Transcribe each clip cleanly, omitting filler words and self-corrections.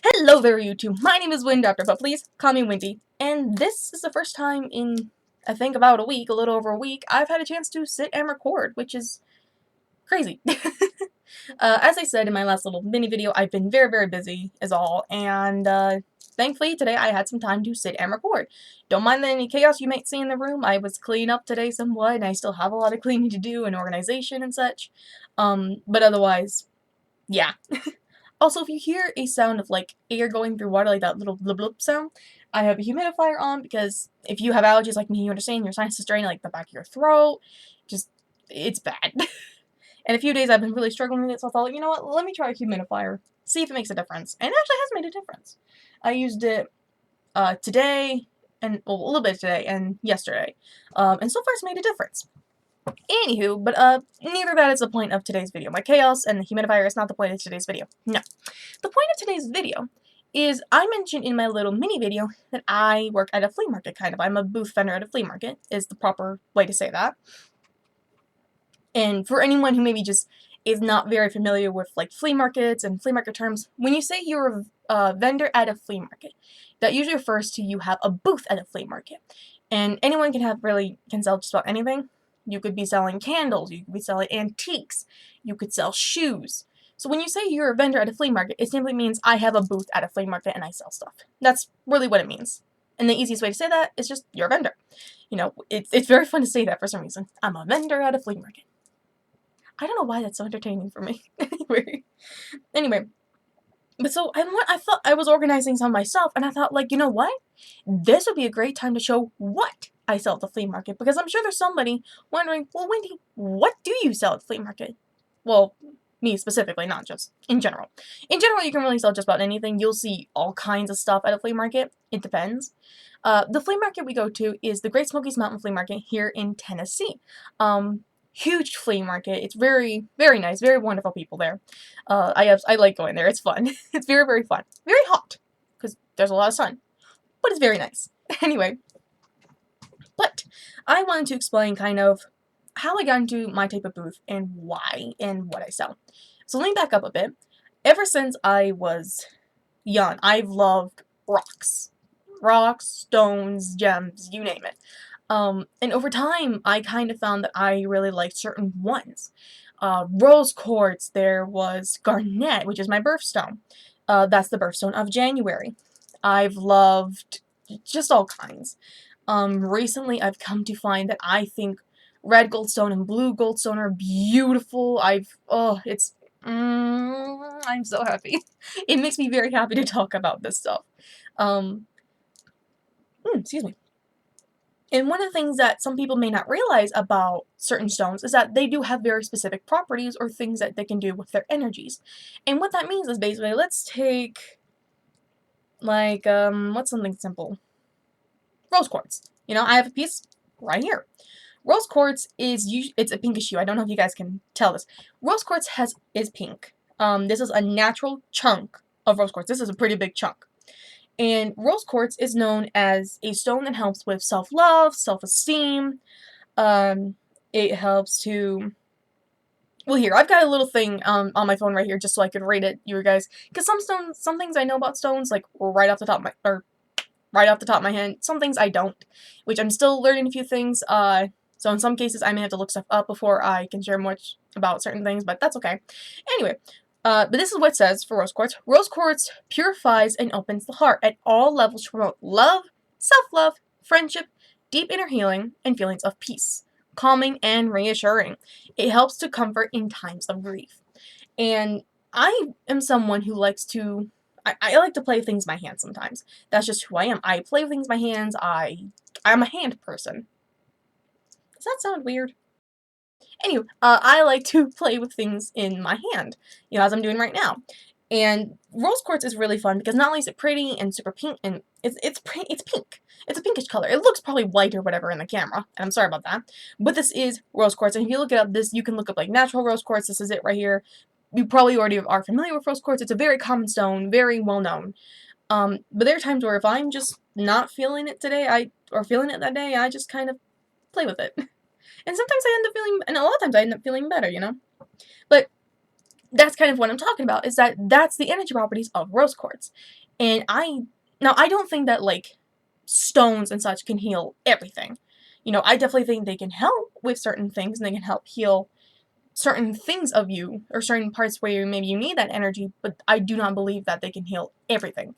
Hello there, YouTube. My name is Windapter, but please call me Windy. And this is the first time in, I think, about a week, a little over a week, I've had a chance to sit and record, which is crazy. As I said in my last little mini video, I've been very, very busy, is all, and thankfully today I had some time to sit and record. Don't mind any chaos you might see in the room. I was cleaning up today somewhat, and I still have a lot of cleaning to do and organization and such. But otherwise, yeah. Also, if you hear a sound of, like, air going through water, like that little blub blub sound, I have a humidifier on because if you have allergies like me, you understand your sinuses drain, like, the back of your throat. Just, it's bad. And a few days I've been really struggling with it, so I thought, you know what, let me try a humidifier, see if it makes a difference. And it actually has made a difference. I used it today, and well, a little bit today and yesterday. And so far it's made a difference. Anywho, but neither that is the point of today's video. My chaos and the humidifier is not the point of today's video. No. The point of today's video is I mentioned in my little mini video that I work at a flea market, kind of. I'm a booth vendor at a flea market, is the proper way to say that. And for anyone who maybe just is not very familiar with, like, flea markets and flea market terms, when you say you're a vendor at a flea market, that usually refers to you have a booth at a flea market. And anyone can sell just about anything. You could be selling candles, you could be selling antiques, you could sell shoes. So when you say you're a vendor at a flea market, it simply means I have a booth at a flea market and I sell stuff. That's really what it means. And the easiest way to say that is just, you're a vendor. You know, it's very fun to say that for some reason. I'm a vendor at a flea market. I don't know why that's so entertaining for me. Anyway. But so, I thought I was organizing some myself, and I thought, like, you know what? This would be a great time to show what I sell at the flea market, because I'm sure there's somebody wondering, well, Wendy, what do you sell at the flea market? Well, me specifically, not just in general. In general, you can really sell just about anything. You'll see all kinds of stuff at a flea market. It depends. The flea market we go to is the Great Smoky Mountain Flea Market here in Tennessee. Huge flea market. It's very, very nice. Very wonderful people there. I like going there. It's fun. It's very, very fun. Very hot, because there's a lot of sun. But it's very nice. Anyway. But I wanted to explain kind of how I got into my type of booth and why and what I sell. So let me back up a bit. Ever since I was young, I've loved rocks. Rocks, stones, gems, you name it. And over time, I kind of found that I really liked certain ones. Rose quartz, there was Garnet, which is my birthstone. That's the birthstone of January. I've loved just all kinds. Recently I've come to find that I think red goldstone and blue goldstone are beautiful. I'm so happy. It makes me very happy to talk about this stuff. Excuse me. And one of the things that some people may not realize about certain stones is that they do have very specific properties or things that they can do with their energies. And what that means is basically, let's take, like, what's something simple? Rose quartz. You know, I have a piece right here. Rose quartz it's a pinkish hue. I don't know if you guys can tell this. Rose quartz is pink. This is a natural chunk of rose quartz. This is a pretty big chunk. And rose quartz is known as a stone that helps with self-love, self-esteem. It helps to... Well, here, I've got a little thing on my phone right here just so I could rate it, you guys. Because some things I know about stones, like, right off the top of my head. Some things I don't, which I'm still learning a few things. So in some cases, I may have to look stuff up before I can share much about certain things, but that's okay. Anyway. But this is what it says for rose quartz. Rose quartz purifies and opens the heart at all levels to promote love, self-love, friendship, deep inner healing, and feelings of peace, calming and reassuring. It helps to comfort in times of grief. And I am someone who likes to... I like to play things with my hands sometimes. That's just who I am. I play with things with my hands. I'm a hand person. Does that sound weird? Anyway, I like to play with things in my hand, you know, as I'm doing right now. And rose quartz is really fun because not only is it pretty and super pink, and it's pink. It's a pinkish color. It looks probably white or whatever in the camera, and I'm sorry about that. But this is rose quartz, and if you look it up, you can look up, like, natural rose quartz. This is it right here. You probably already are familiar with rose quartz. It's a very common stone, very well known. But there are times where if I'm just not feeling it today, or feeling it that day, I just kind of play with it. And sometimes and a lot of times I end up feeling better, you know? But that's kind of what I'm talking about, is that that's the energy properties of rose quartz. And I don't think that, like, stones and such can heal everything. You know, I definitely think they can help with certain things, and they can help heal certain things of you, or certain parts where maybe you need that energy, but I do not believe that they can heal everything.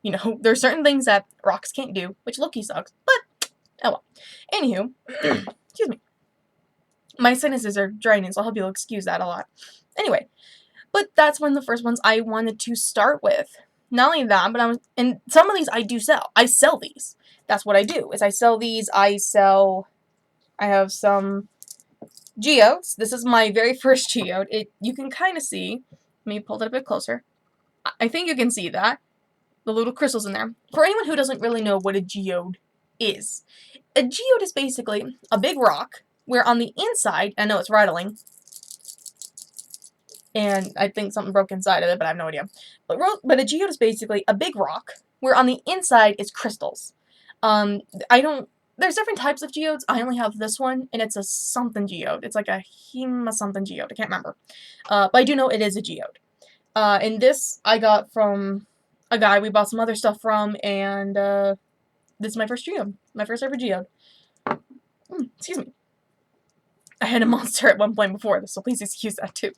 You know, there's certain things that rocks can't do, which Loki sucks, but oh well. Anywho, excuse me. My sinuses are draining, so I hope you'll excuse that a lot. Anyway, but that's one of the first ones I wanted to start with. Not only that, but and some of these I do sell. I sell these. That's what I do, is I sell these. I have some geodes. This is my very first geode. You can kind of see. Let me pull it a bit closer. I think you can see that. The little crystals in there. For anyone who doesn't really know what a geode is, a geode is basically a big rock where on the inside, I know it's rattling, and I think something broke inside of it, but I have no idea. But a geode is basically a big rock where on the inside is crystals. There's different types of geodes. I only have this one, and it's a something geode. It's like a hema something geode. I can't remember. But I do know it is a geode. And this I got from a guy we bought some other stuff from, and this is my first geode. My first ever geode. Excuse me. I had a monster at one point before this, so please excuse that too.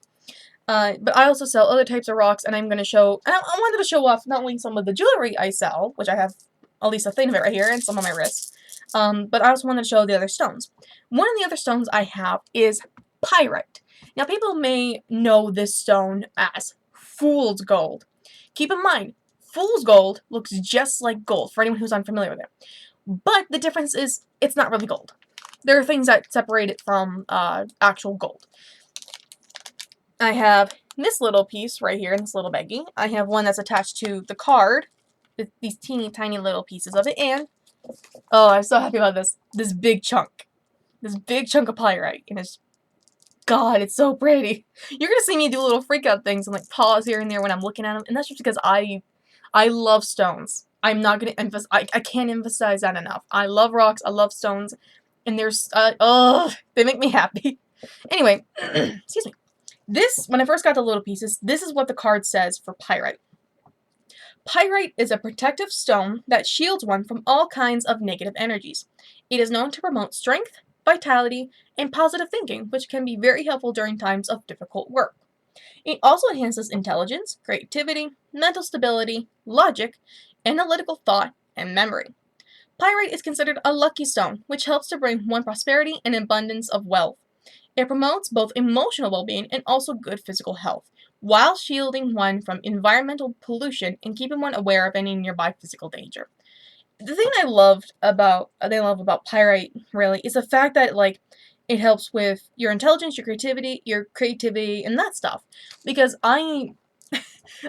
But I also sell other types of rocks, and I'm going to show, and I wanted to show off not only some of the jewelry I sell, which I have at least a thing of it right here, and some on my wrist, but I also wanted to show the other stones. One of the other stones I have is Pyrite. Now, people may know this stone as fool's gold. Keep in mind, fool's gold looks just like gold, for anyone who's unfamiliar with it. But the difference is, it's not really gold. There are things that separate it from actual gold. I have this little piece right here in this little baggie. I have one that's attached to the card, with these teeny tiny little pieces of it, and oh, I'm so happy about this big chunk. This big chunk of pyrite, and God, it's so pretty. You're gonna see me do little freak out things and like pause here and there when I'm looking at them, and that's just because I love stones. I'm not gonna emphasize, I can't emphasize that enough. I love rocks, I love stones, and they make me happy. Anyway, excuse me. When I first got the little pieces, this is what the card says for pyrite. Pyrite is a protective stone that shields one from all kinds of negative energies. It is known to promote strength, vitality, and positive thinking, which can be very helpful during times of difficult work. It also enhances intelligence, creativity, mental stability, logic, analytical thought, and memory. Pyrite is considered a lucky stone, which helps to bring one prosperity and abundance of wealth. It promotes both emotional well-being and also good physical health, while shielding one from environmental pollution and keeping one aware of any nearby physical danger. The thing they love about pyrite really is the fact that like it helps with your intelligence, your creativity, and that stuff. Because I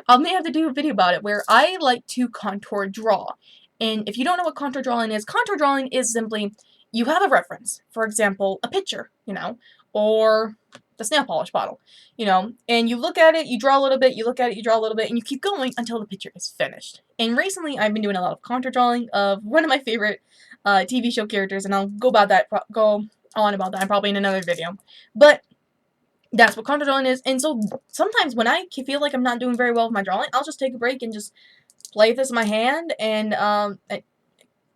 may have to do a video about it where I like to contour draw. And if you don't know what contour drawing is simply you have a reference. For example, a picture, or the snail polish bottle, and you look at it, you draw a little bit, you look at it, you draw a little bit, and you keep going until the picture is finished. And recently, I've been doing a lot of contour drawing of one of my favorite TV show characters, and I'll go on about that probably in another video. But that's what contour drawing is, and so sometimes when I feel like I'm not doing very well with my drawing, I'll just take a break and just play with this in my hand, and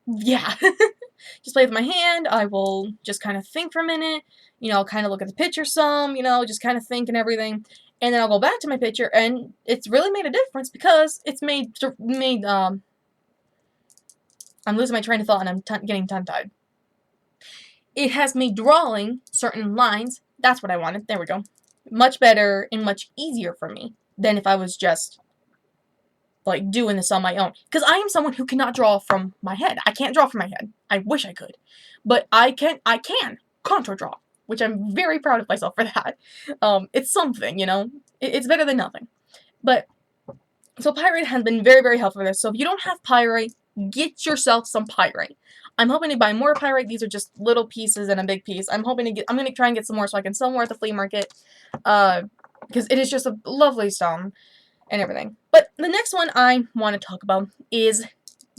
yeah. Just play with my hand. I will just kind of think for a minute. I'll kind of look at the picture some, just kind of think and everything. And then I'll go back to my picture, and it's really made a difference because it's made I'm losing my train of thought, and I'm getting tongue-tied. It has made drawing certain lines, that's what I wanted, there we go, much better and much easier for me than if I was just like doing this on my own, because I am someone who cannot draw from my head. I can't draw from my head. I wish I could, but I can contour draw, which I'm very proud of myself for that. It's something, it's better than nothing. But so pyrite has been very, very helpful for this. So if you don't have pyrite, get yourself some pyrite. I'm hoping to buy more pyrite. These are just little pieces and a big piece. I'm going to try and get some more so I can sell more at the flea market, because it is just a lovely stone and everything. But the next one I want to talk about is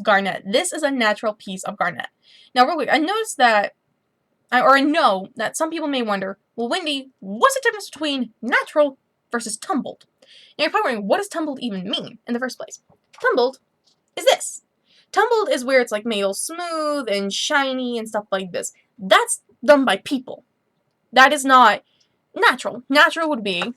Garnet. This is a natural piece of Garnet. Now, real quick, I noticed that, I know that some people may wonder, well, Wendy, what's the difference between natural versus tumbled. Now you're probably wondering, what does tumbled even mean in the first place? Tumbled is this. Tumbled is where it's like made all smooth and shiny and stuff like this. That's done by people. That is not natural. Natural would be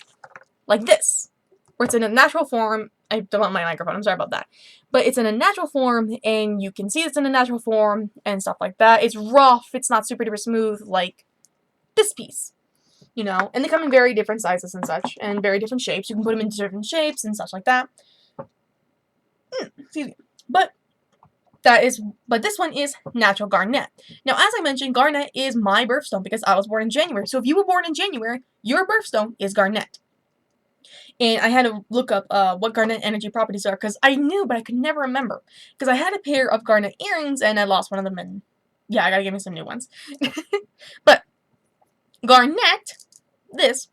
like this, where it's in a natural form. I don't want my microphone, I'm sorry about that. But it's in a natural form, and you can see it's in a natural form, and stuff like that. It's rough, it's not super duper smooth like this piece. You know, and they come in very different sizes and such, and very different shapes. You can put them into different shapes and such like that. Excuse me. But this one is natural garnet. Now, as I mentioned, garnet is my birthstone because I was born in January. So if you were born in January, your birthstone is garnet. And I had to look up what garnet energy properties are because I knew, but I could never remember. Because I had a pair of garnet earrings and I lost one of them, and yeah, I gotta give me some new ones. But garnet, this,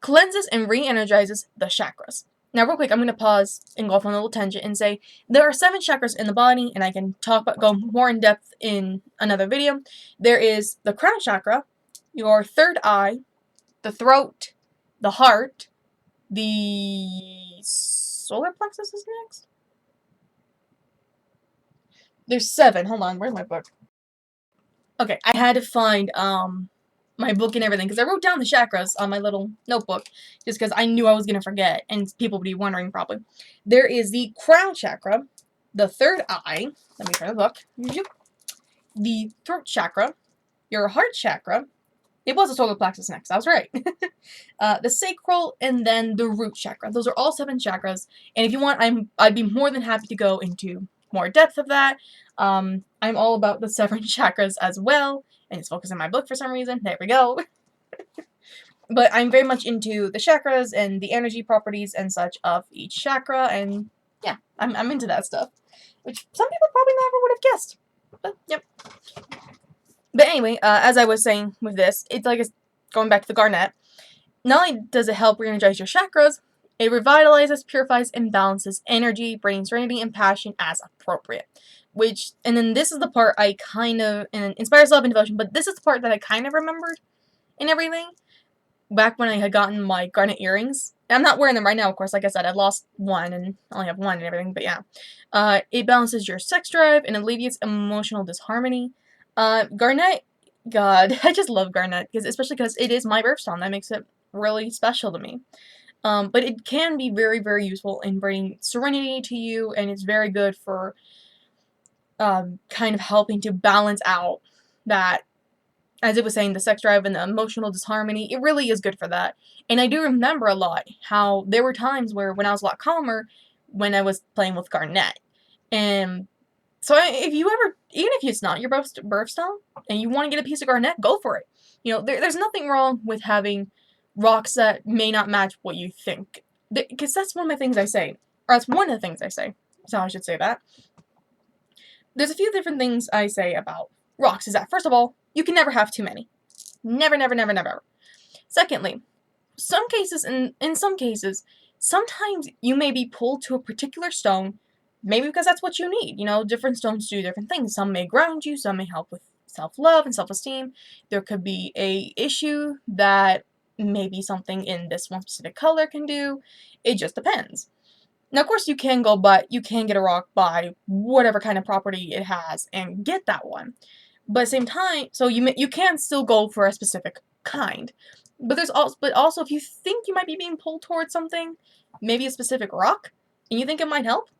cleanses and re-energizes the chakras. Now, real quick, I'm going to pause and go off on a little tangent and say there are 7 chakras in the body, and I can go more in depth in another video. There is the crown chakra, your third eye, the throat, the heart, the solar plexus is next. There's 7. Hold on, where's my book? Okay, I had to find my book and everything, because I wrote down the chakras on my little notebook, just because I knew I was going to forget, and people would be wondering probably. There is the crown chakra, the third eye, let me turn the book, the throat chakra, your heart chakra, it was the solar plexus next, I was right, the sacral, and then the root chakra. Those are all 7 chakras, and if you want, I'd be more than happy to go into more depth of that. I'm all about the 7 chakras as well, and it's focused on my book for some reason. There we go. But I'm very much into the chakras and the energy properties and such of each chakra, and yeah, I'm into that stuff. Which some people probably never would have guessed. But, yep. But anyway, as I was saying with this, it's like going back to the garnet. Not only does it help re-energize your chakras, it revitalizes, purifies, and balances energy, bringing serenity and passion as appropriate. And then this is the part I kind of, and inspires love and devotion, but this is the part that I kind of remembered and everything. Back when I had gotten my garnet earrings. And I'm not wearing them right now, of course. Like I said, I lost one and I only have one and everything, but yeah. It balances your sex drive and alleviates emotional disharmony. Garnet, God, I just love garnet, especially because it is my birthstone. That makes it really special to me. But it can be very, very useful in bringing serenity to you, and it's very good for kind of helping to balance out that, as it was saying, the sex drive and the emotional disharmony. It really is good for that. And I do remember a lot how there were times where when I was a lot calmer when I was playing with garnet. And so if you ever, even if it's not your birthstone and you want to get a piece of garnet, go for it. You know, there's nothing wrong with having rocks that may not match what you think. Because that's one of my things I say. Or that's one of the things I say. So I should say that. There's a few different things I say about rocks. Is that, first of all, you can never have too many. Never, never, never, never, ever. Secondly, in some cases, sometimes you may be pulled to a particular stone, maybe because that's what you need. You know, different stones do different things. Some may ground you, some may help with self-love and self-esteem. There could be a issue that maybe something in this one specific color can do. It just depends. Now, of course, you can get a rock by whatever kind of property it has and get that one. But at the same time, so you can still go for a specific kind. But also if you think you might be being pulled towards something, maybe a specific rock, and you think it might help,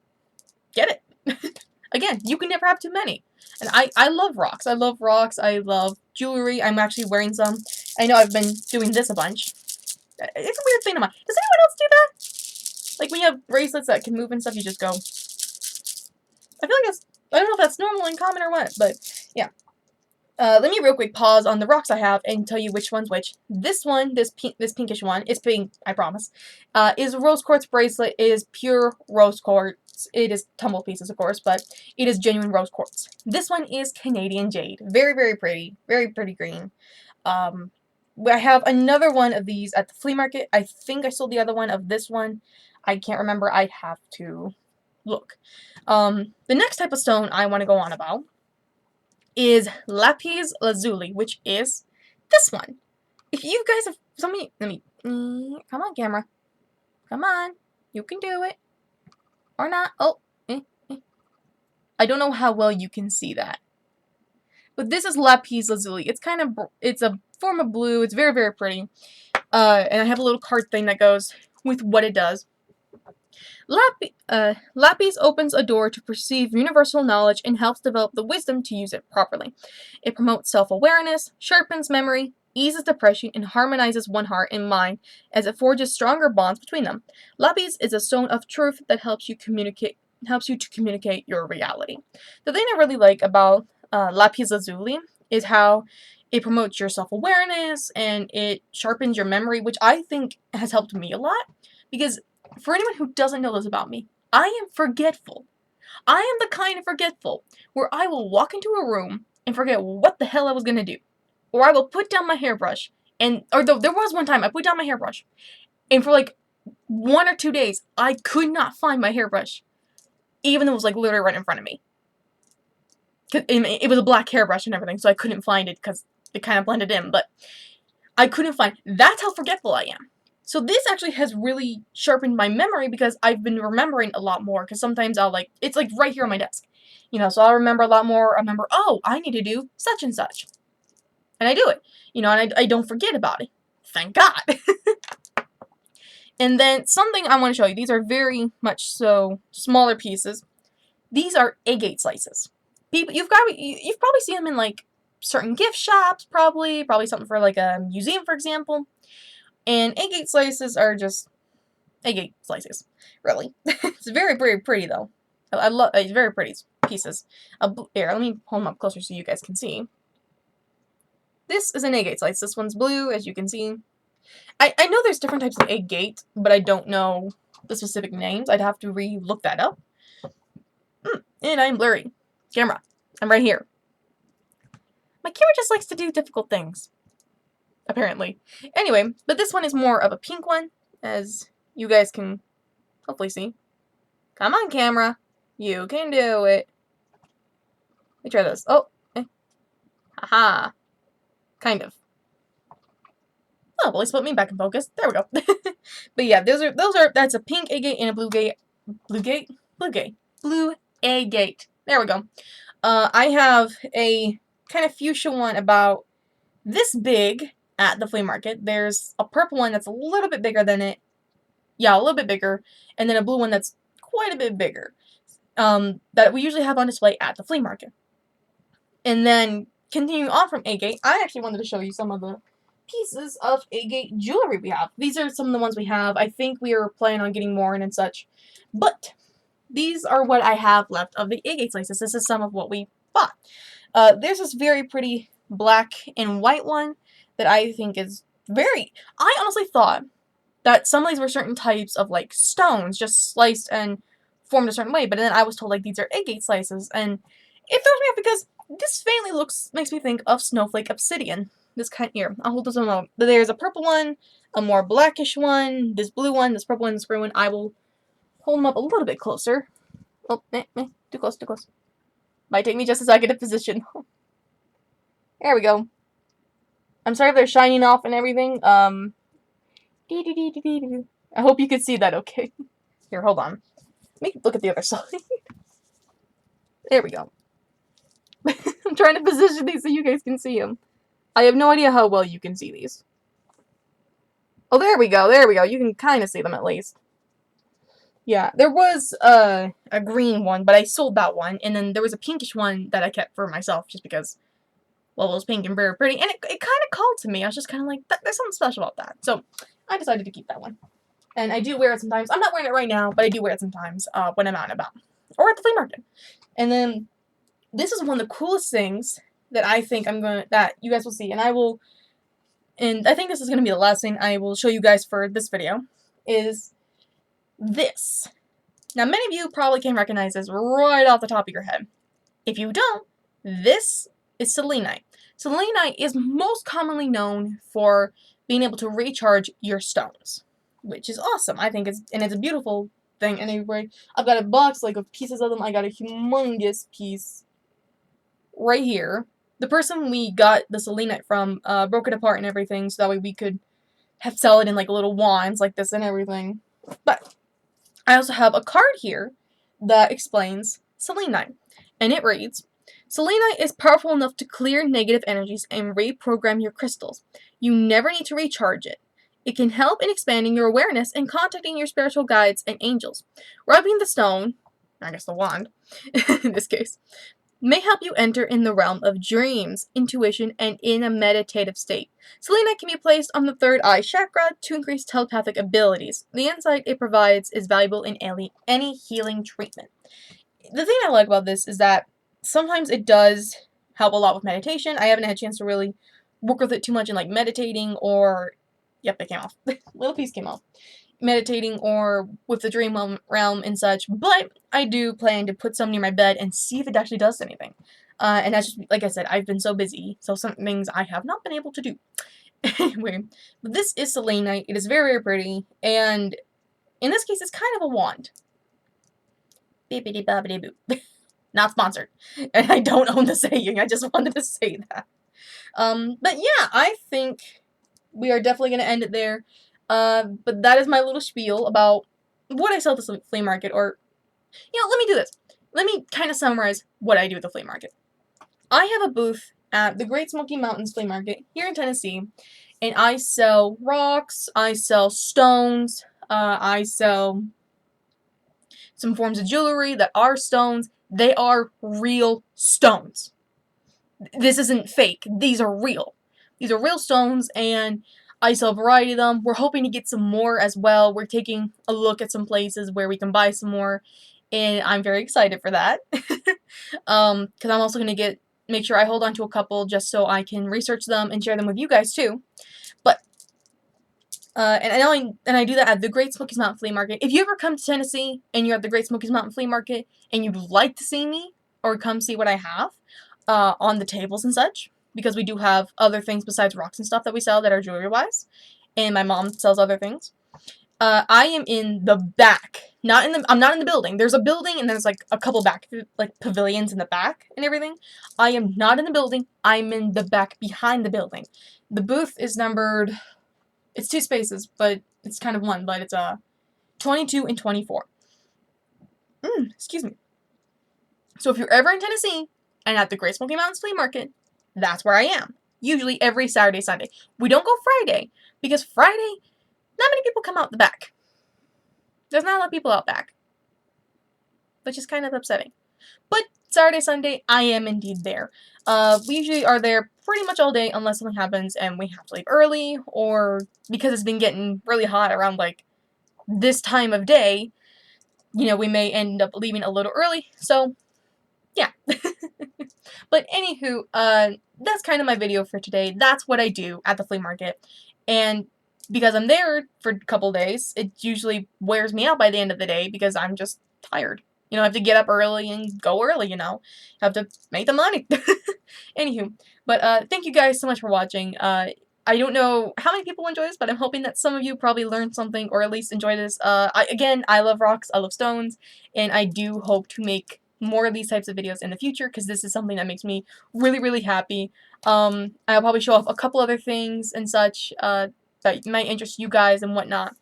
get it. Again, you can never have too many. And I love rocks. I love rocks. I love jewelry. I'm actually wearing some. I know I've been doing this a bunch. It's a weird thing to mind. Does anyone else do that? Like when you have bracelets that can move and stuff, you just go. I feel like I don't know if that's normal and common or what, but yeah. Let me real quick pause on the rocks I have and tell you which one's which. This one, this pinkish one, it's pink, I promise, is a rose quartz bracelet. It is pure rose quartz. It is tumbled pieces, of course, but it is genuine rose quartz. This one is Canadian jade. Very, very pretty green. I have another one of these at the flea market. I think I sold the other one of this one. I can't remember. I'd have to look. The next type of stone I want to go on about is Lapis Lazuli, which is this one. If you guys have come on camera. Come on. You can do it. Or not. Oh. I don't know how well you can see that. But this is Lapis Lazuli. It's a form of blue. It's very, very pretty. And I have a little card thing that goes with what it does. Lapis opens a door to perceive universal knowledge and helps develop the wisdom to use it properly. It promotes self-awareness, sharpens memory, eases depression, and harmonizes one heart and mind as it forges stronger bonds between them. Lapis is a stone of truth that helps you to communicate your reality. The thing I really like about Lapis Lazuli is how it promotes your self-awareness and it sharpens your memory, which I think has helped me a lot. Because for anyone who doesn't know this about me, I am forgetful. I am the kind of forgetful where I will walk into a room and forget what the hell I was going to do. Or I will there was one time I put down my hairbrush, and for like 1 or 2 days, I could not find my hairbrush, even though it was like literally right in front of me. It was a black hairbrush and everything, so I couldn't find it because it kind of blended in, but I couldn't find. That's how forgetful I am. So this actually has really sharpened my memory because I've been remembering a lot more, because sometimes it's like right here on my desk. So I'll remember a lot more. I remember, oh, I need to do such and such. And I do it. And I don't forget about it. Thank God. And then something I want to show you. These are very much so smaller pieces. These are agate slices. You've probably seen them in like certain gift shops, probably something for like a museum, for example. And agate slices are just agate slices, really. It's very, very pretty though. I love it's very pretty pieces. Here, let me hold them up closer so you guys can see. This is an agate slice. This one's blue, as you can see. I know there's different types of agate, but I don't know the specific names. I'd have to re-look that up. And I'm blurry. Camera. I'm right here. My camera just likes to do difficult things. Apparently. Anyway, but this one is more of a pink one, as you guys can hopefully see. Come on, camera. You can do it. Let me try this. Oh. Haha. Kind of. Oh, well, it's put me back in focus. There we go. But yeah, that's a pink agate and a blue agate. There we go. I have a kind of fuchsia one about this big at the flea market. There's a purple one that's a little bit bigger than it. Yeah, a little bit bigger. And then a blue one that's quite a bit bigger. That we usually have on display at the flea market. And then, continuing on from agate, I actually wanted to show you some of the pieces of agate jewelry we have. These are some of the ones we have. I think we are planning on getting more in and such. But these are what I have left of the agate slices. This is some of what we bought. There's this very pretty black and white one that I think is I honestly thought that some of these were certain types of like stones just sliced and formed a certain way, but then I was told like these are agate slices, and it throws me off because this faintly makes me think of snowflake obsidian. This kind here. I'll hold this one up. There's a purple one, a more blackish one, this blue one, this purple one, this green one. I will hold them up a little bit closer. Oh, too close, too close. Might take me just a second to position. There we go. I'm sorry if they're shining off and everything. I hope you can see that okay. Here, hold on. Let me look at the other side. There we go. I'm trying to position these so you guys can see them. I have no idea how well you can see these. Oh, there we go, there we go. You can kind of see them at least. Yeah, there was a green one, but I sold that one. And then there was a pinkish one that I kept for myself just because, well, it was pink and very pretty. And it kind of called to me. I was just kind of like, there's something special about that. So I decided to keep that one. And I do wear it sometimes. I'm not wearing it right now, but I do wear it sometimes when I'm out and about. Or at the flea market. And then this is one of the coolest things that I think that you guys will see. And I think this is going to be the last thing I will show you guys for this video, is this. Now, many of you probably can recognize this right off the top of your head. If you don't, this is selenite. Selenite is most commonly known for being able to recharge your stones, which is awesome. I think it's a beautiful thing. And anyway, I've got a box like of pieces of them. I got a humongous piece right here. The person we got the selenite from broke it apart and everything, so that way we could sell it in like little wands like this and everything. But I also have a card here that explains Selenite, and it reads, Selenite is powerful enough to clear negative energies and reprogram your crystals. You never need to recharge it. It can help in expanding your awareness and contacting your spiritual guides and angels. Rubbing the stone, I guess the wand, in this case, may help you enter in the realm of dreams, intuition, and in a meditative state. Selenite can be placed on the third eye chakra to increase telepathic abilities. The insight it provides is valuable in any healing treatment. The thing I like about this is that sometimes it does help a lot with meditation. I haven't had a chance to really work with it too much in like meditating or, yep, it came off. Little piece came off. Meditating or with the dream realm and such, but I do plan to put some near my bed and see if it actually does anything. And that's just, like I said, I've been so busy, so some things I have not been able to do. Anyway, but this is Selenite. It is very, very pretty, and in this case, it's kind of a wand. Bippity boppity boop. Not sponsored. And I don't own the saying, I just wanted to say that. But yeah, I think we are definitely going to end it there. But that is my little spiel about what I sell at the flea market, or, let me do this. Let me kind of summarize what I do at the flea market. I have a booth at the Great Smoky Mountains Flea Market here in Tennessee, and I sell rocks, I sell stones, I sell some forms of jewelry that are stones. They are real stones. This isn't fake. These are real. These are real stones, and I sell a variety of them. We're hoping to get some more as well. We're taking a look at some places where we can buy some more, and I'm very excited for that. Because I'm also going to make sure I hold on to a couple just so I can research them and share them with you guys too. But and I do that at the Great Smoky Mountain Flea Market. If you ever come to Tennessee and you're at the Great Smoky Mountain Flea Market and you'd like to see me or come see what I have on the tables and such, because we do have other things besides rocks and stuff that we sell that are jewelry-wise, and my mom sells other things. I am in the back. I'm not in the building. There's a building and there's like a couple back like pavilions in the back and everything. I am not in the building. I'm in the back behind the building. The booth is numbered, it's 2 spaces, but it's kind of 1, but it's 22 and 24. Excuse me. So if you're ever in Tennessee and at the Great Smoky Mountains Flea Market, that's where I am. Usually every Saturday, Sunday. We don't go Friday, because Friday, not many people come out the back. There's not a lot of people out back, which is kind of upsetting. But Saturday, Sunday, I am indeed there. We usually are there pretty much all day unless something happens and we have to leave early, or because it's been getting really hot around like this time of day, we may end up leaving a little early. So, yeah. But anywho, that's kind of my video for today. That's what I do at the flea market. And because I'm there for a couple days, it usually wears me out by the end of the day because I'm just tired. I have to get up early and go early, I have to make the money. Anywho, but thank you guys so much for watching. I don't know how many people enjoy this, but I'm hoping that some of you probably learned something or at least enjoy this. I love rocks, I love stones, and I do hope to make more of these types of videos in the future because this is something that makes me really, really happy. I'll probably show off a couple other things and such that might interest you guys and whatnot.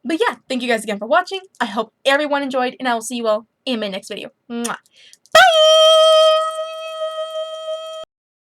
But yeah, thank you guys again for watching. I hope everyone enjoyed, and I will see you all in my next video. Mwah. Bye!